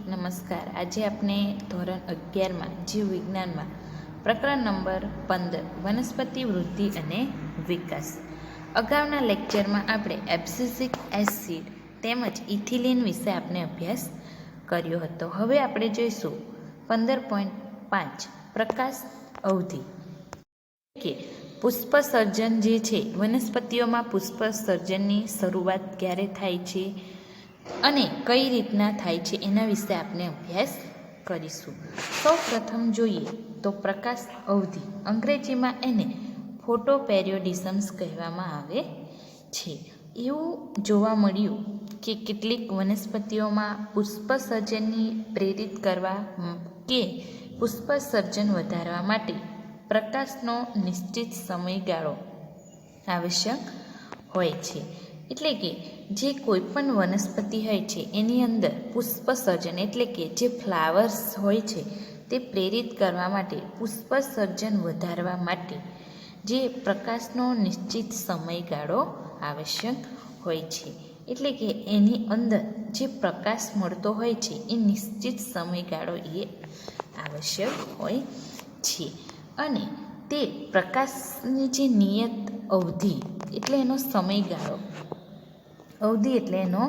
નમસ્કાર. આજે આપણે ધોરણ 11માં જીવ વિજ્ઞાનમાં પ્રકરણ નંબર 15 વનસ્પતિ વૃદ્ધિ અને વિકાસ. અગાઉના લેક્ચરમાં આપણે એબ્સિસિક એસિડ તેમજ ઇથિલિન વિશે આપણે અભ્યાસ કર્યો હતો. હવે આપણે જોઈશું 15.5 પ્રકાશ અવધિ કે પુષ્પસર્જન જે છે. વનસ્પતિઓમાં પુષ્પસર્જનની શરૂઆત ક્યારે થાય છે અને કઈ રીતના થાય છે એના વિશે આપણે અભ્યાસ કરીશું. સૌ પ્રથમ જોઈએ તો પ્રકાશ અવધિ, અંગ્રેજીમાં એને ફોટોપેરિયોડિઝમ્સ કહેવામાં આવે છે. એવું જોવા મળ્યું કે કેટલીક વનસ્પતિઓમાં પુષ્પસર્જનની પ્રેરિત કરવા કે પુષ્પસર્જન વધારવા માટે પ્રકાશનો નિશ્ચિત સમયગાળો આવશ્યક હોય છે. એટલે કે જે કોઈ પણ વનસ્પતિ હોય છે એની અંદર પુષ્પસર્જન એટલે કે જે ફ્લાવર્સ હોય છે તે પ્રેરિત કરવા માટે પુષ્પસર્જન વધારવા માટે જે પ્રકાશનો નિશ્ચિત સમયગાળો આવશ્યક હોય છે. એટલે કે એની અંદર જે પ્રકાશ મળતો હોય છે એ નિશ્ચિત સમયગાળો એ આવશ્યક હોય છે. અને તે પ્રકાશની જે નિયત અવધિ એટલે એનો સમયગાળો, અવધિ એટલે એનો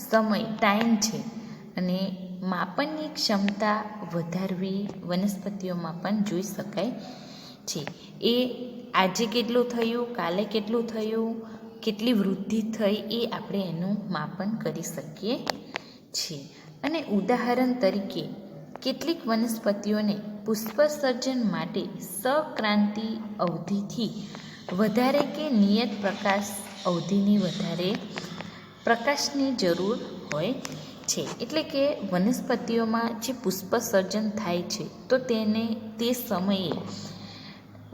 સમય, ટાઈમ છે. અને માપનની ક્ષમતા વધારવી વનસ્પતિઓમાં પણ જોઈ શકાય છે. એ આજે કેટલું થયું, કાલે કેટલું થયું, કેટલી વૃદ્ધિ થઈ એ આપણે એનું માપન કરી શકીએ છીએ. અને ઉદાહરણ તરીકે કેટલીક વનસ્પતિઓને પુષ્પસર્જન માટે સક્રાંતિ અવધિથી વધારે કે નિયત પ્રકાશ અવધિની વધારે પ્રકાશની જરૂર હોય છે. એટલે કે વનસ્પતિઓમાં જે પુષ્પસર્જન થાય છે તો તેને તે સમયે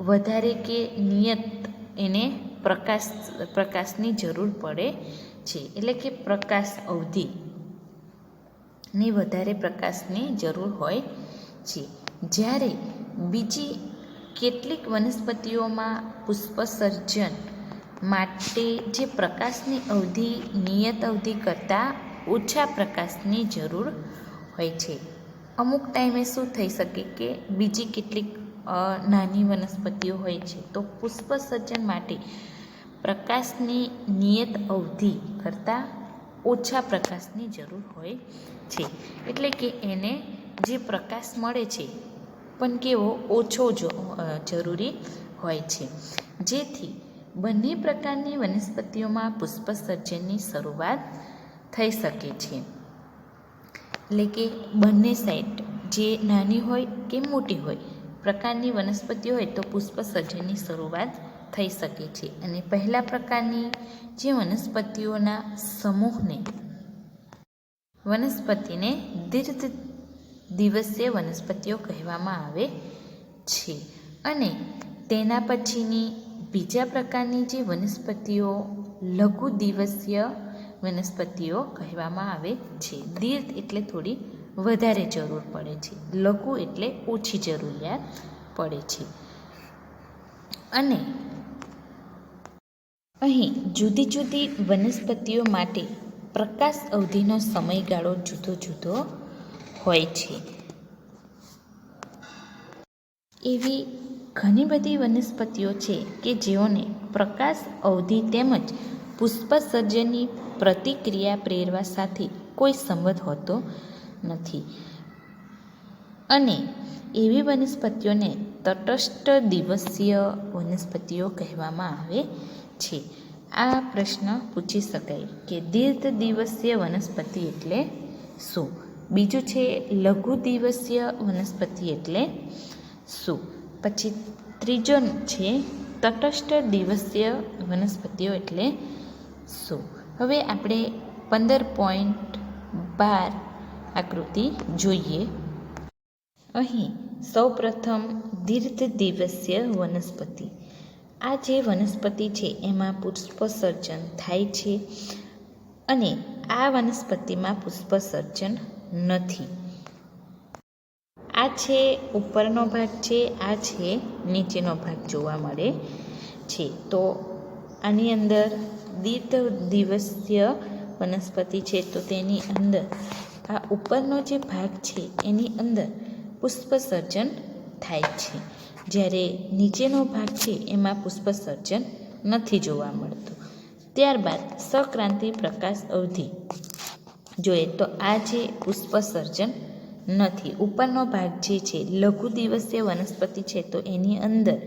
વધારે કે નિયત એને પ્રકાશની જરૂર પડે છે. એટલે કે પ્રકાશ અવધિની વધારે પ્રકાશની જરૂર હોય છે. જ્યારે બીજી કેટલીક વનસ્પતિઓમાં પુષ્પસર્જન માટે જે પ્રકાશની અવધિ નિયત અવધિ કરતાં ઓછા પ્રકાશની જરૂર હોય છે. અમુક ટાઈમે શું થઈ શકે કે બીજી કેટલીક નાની વનસ્પતિઓ હોય છે તો પુષ્પસર્જન માટે પ્રકાશની નિયત અવધિ કરતાં ઓછા પ્રકાશની જરૂર હોય છે. એટલે કે એને જે પ્રકાશ મળે છે પણ કેવો ઓછો જરૂરી હોય છે. જેથી બંને પ્રકારની વનસ્પતિઓમાં પુષ્પસર્જનની શરૂઆત થઈ શકે છે. એટલે કે બંને સાઈડ જે નાની હોય કે મોટી હોય પ્રકારની વનસ્પતિ હોય તો પુષ્પસર્જનની શરૂઆત થઈ શકે છે. અને પહેલા પ્રકારની જે વનસ્પતિઓના સમૂહને વનસ્પતિને દીર્ઘ દિવસીય વનસ્પતિઓ કહેવામાં આવે છે. અને તેના પછીની બીજા પ્રકારની જે વનસ્પતિઓ લઘુ દિવસીય વનસ્પતિઓ કહેવામાં આવે છે. દીર્ઘ એટલે થોડી વધારે જરૂર પડે છે, લઘુ એટલે ઓછી જરૂરિયાત પડે છે. અને અહીં જુદી જુદી વનસ્પતિઓ માટે પ્રકાશ અવધિનો સમયગાળો જુદો જુદો હોય છે. એવી ઘણી બધી વનસ્પતિઓ છે કે જેઓને પ્રકાશ અવધિ તેમજ પુષ્પસર્જનની પ્રતિક્રિયા પ્રેરવા સાથે કોઈ સંબંધ હોતો નથી. અને એવી વનસ્પતિઓને તટસ્થ દિવસીય વનસ્પતિઓ કહેવામાં આવે છે. આ પ્રશ્ન પૂછી શકાય કે દીર્ઘ દિવસીય વનસ્પતિ એટલે શું? બીજું છે લઘુ દિવસીય વનસ્પતિ એટલે શું? પછી ત્રીજો છે તટસ્થ દિવસીય વનસ્પતિઓ એટલે શું? હવે આપણે 15.12 આકૃતિ જોઈએ. અહીં સૌપ્રથમ દીર્ઘ દિવસીય વનસ્પતિ. આ જે વનસ્પતિ છે એમાં પુષ્પસર્જન થાય છે અને આ વનસ્પતિમાં પુષ્પસર્જન નથી. આ છે ઉપરનો ભાગ છે, આ છે નીચેનો ભાગ જોવા મળે છે. તો આની અંદર દીર્ઘ દિવસીય વનસ્પતિ છે તો તેની અંદર આ ઉપરનો જે ભાગ છે એની અંદર પુષ્પસર્જન થાય છે, જ્યારે નીચેનો ભાગ છે એમાં પુષ્પસર્જન નથી જોવા મળતું. ત્યારબાદ સક્રાંતિ પ્રકાશ અવધિ જોઈએ તો આ જે પુષ્પસર્જન નથી. ઉપરનો ભાગ જે છે લઘુ દિવસીય વનસ્પતિ છે તો એની અંદર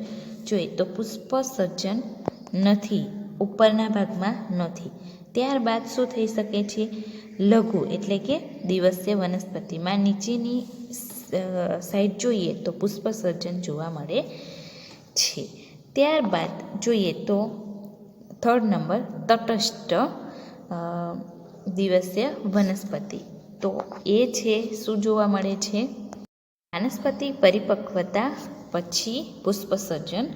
જોઈએ તો પુષ્પસર્જન નથી, ઉપરના ભાગમાં નથી. ત્યારબાદ શું થઈ શકે છે? લઘુ એટલે કે દિવસીય વનસ્પતિમાં નીચેની સાઈડ જોઈએ તો પુષ્પસર્જન જોવા મળે છે. ત્યારબાદ જોઈએ તો 3rd નંબર તટસ્થ દિવસીય વનસ્પતિ. તો એ છે શું જોવા મળે છે? વાનસ્પતિક પરિપક્વતા પછી પુષ્પસર્જન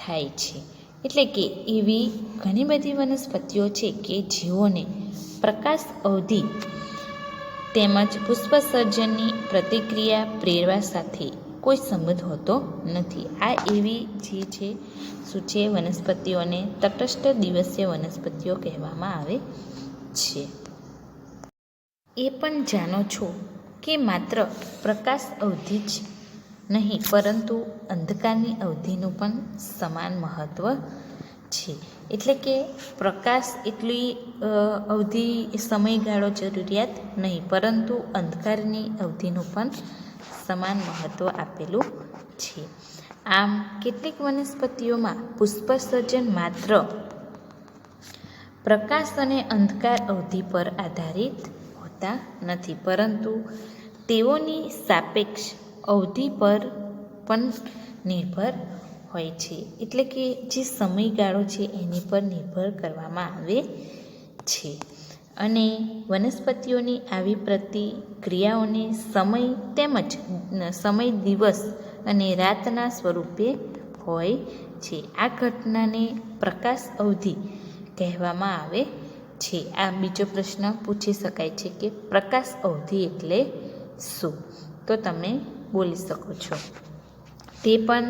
થાય છે. એટલે કે એવી ઘણી બધી વનસ્પતિઓ છે કે જેઓને પ્રકાશ અવધિ તેમજ પુષ્પસર્જનની પ્રતિક્રિયા પ્રેરવા સાથે કોઈ સંબંધ હોતો નથી. આ એવી જે છે શું છે? વનસ્પતિઓને તટસ્થ દિવસીય વનસ્પતિઓ કહેવામાં આવે છે. એ પણ જાણો છો કે માત્ર પ્રકાશ અવધિ જ નહીં પરંતુ અંધકારની અવધિનું પણ સમાન મહત્ત્વ છે. એટલે કે પ્રકાશ એટલી અવધિ સમયગાળો જરૂરિયાત નહીં પરંતુ અંધકારની અવધિનું પણ સમાન મહત્ત્વ આપેલું છે. આમ કેટલીક વનસ્પતિઓમાં પુષ્પસર્જન માત્ર પ્રકાશ અને અંધકાર અવધિ પર આધારિત હોતા નથી પરંતુ તેઓની સાપેક્ષ અવધિ પર પણ નિર્ભર હોય છે. એટલે કે જે સમયગાળો છે એની પર નિર્ભર કરવામાં આવે છે. અને વનસ્પતિઓની આવી પ્રતિક્રિયાઓને સમય તેમજ સમય દિવસ અને રાતના સ્વરૂપે હોય છે. આ ઘટનાને પ્રકાશ અવધિ કહેવામાં આવે છે. આ બીજો પ્રશ્ન પૂછી શકાય છે કે પ્રકાશ અવધિ એટલે શું? તો તમે બોલી શકો છો. તે પણ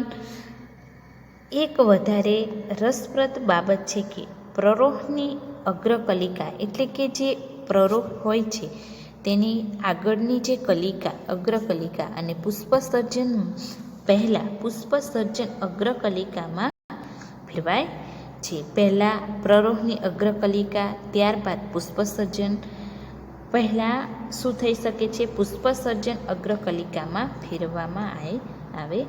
એક વધારે રસપ્રદ બાબત છે કે પ્રરોહની અગ્રકલિકા એટલે કે જે પ્રરોહ હોય છે તેની આગળની જે કલિકા અગ્રકલિકા અને પુષ્પસર્જન પહેલાં પુષ્પસર્જન અગ્રકલિકામાં ફેરવાય છે. પહેલાં પ્રરોહની અગ્રકલિકા ત્યારબાદ પુષ્પસર્જન પહેલાં શું થઈ શકે છે? પુષ્પસર્જન અગ્રકલિકામાં ફેરવવામાં આવે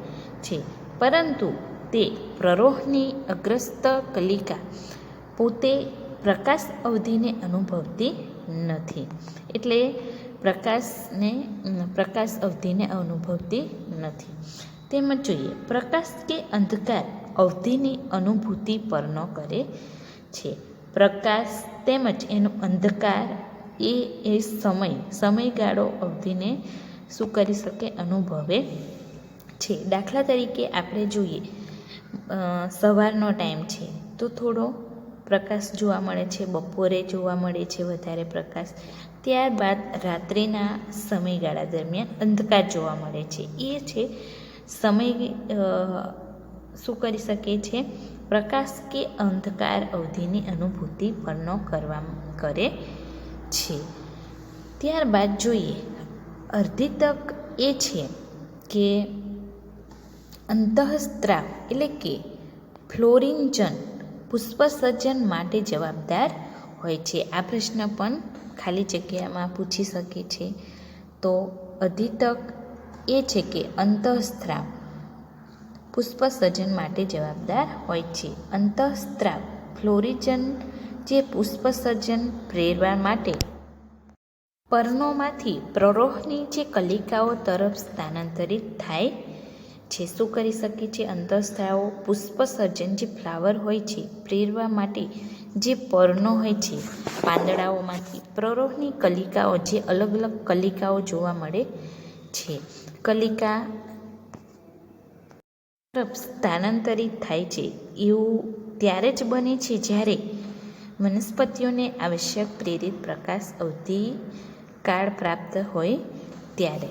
છે. પરંતુ તે પ્રરોહની અગ્રસ્ત કલિકા પોતે પ્રકાશ અવધિને અનુભવતી નથી. એટલે પ્રકાશ અવધિને અનુભવતી નથી. તેમજ જોઈએ પ્રકાશ કે અંધકાર અવધિની અનુભૂતિ પરનો કરે છે. પ્રકાશ તેમજ એનો અંધકાર એ સમયગાળો અવધિને શું કરી શકે? અનુભવે છે. દાખલા તરીકે આપણે જોઈએ સવારનો ટાઈમ છે તો થોડો પ્રકાશ જોવા મળે છે, બપોરે જોવા મળે છે વધારે પ્રકાશ, ત્યારબાદ રાત્રિના સમયગાળા દરમિયાન અંધકાર જોવા મળે છે. એ છે સમય શું કરી શકે છે? પ્રકાશ કે અંધકાર અવધિની અનુભૂતિ પરનો કરે છે. ત્યારબાદ જોઈએ અડધી તક એ છે કે અંતઃસ્ત્રાવ એટલે કે ફ્લોરિંજન પુષ્પસર્જન માટે જવાબદાર હોય છે. આ પ્રશ્ન પણ ખાલી જગ્યામાં પૂછી શકે છે. તો અધિતક એ છે કે અંતઃસ્ત્રાવ પુષ્પસર્જન માટે જવાબદાર હોય છે. અંતઃસ્ત્રાવ ફ્લોરિજન જે પુષ્પસર્જન પ્રેરવા માટે પર્ણોમાંથી પ્રરોહની જે કલિકાઓ તરફ સ્થાનાંતરિત થાય છે. શું કરી શકે છે? અંતઃસ્ત્રાવો પુષ્પસર્જન જે ફ્લાવર હોય છે પ્રેરવા માટે જે પર્ણો હોય છે પાંદડાઓમાંથી પ્રરોહની કલિકાઓ જે અલગ અલગ કલિકાઓ જોવા મળે છે કલિકા તરફ સ્થાનાંતરિત થાય છે એવું ત્યારે જ બને છે જ્યારે વનસ્પતિઓને આવશ્યક પ્રેરિત પ્રકાશ અવધિ કાળ પ્રાપ્ત હોય ત્યારે.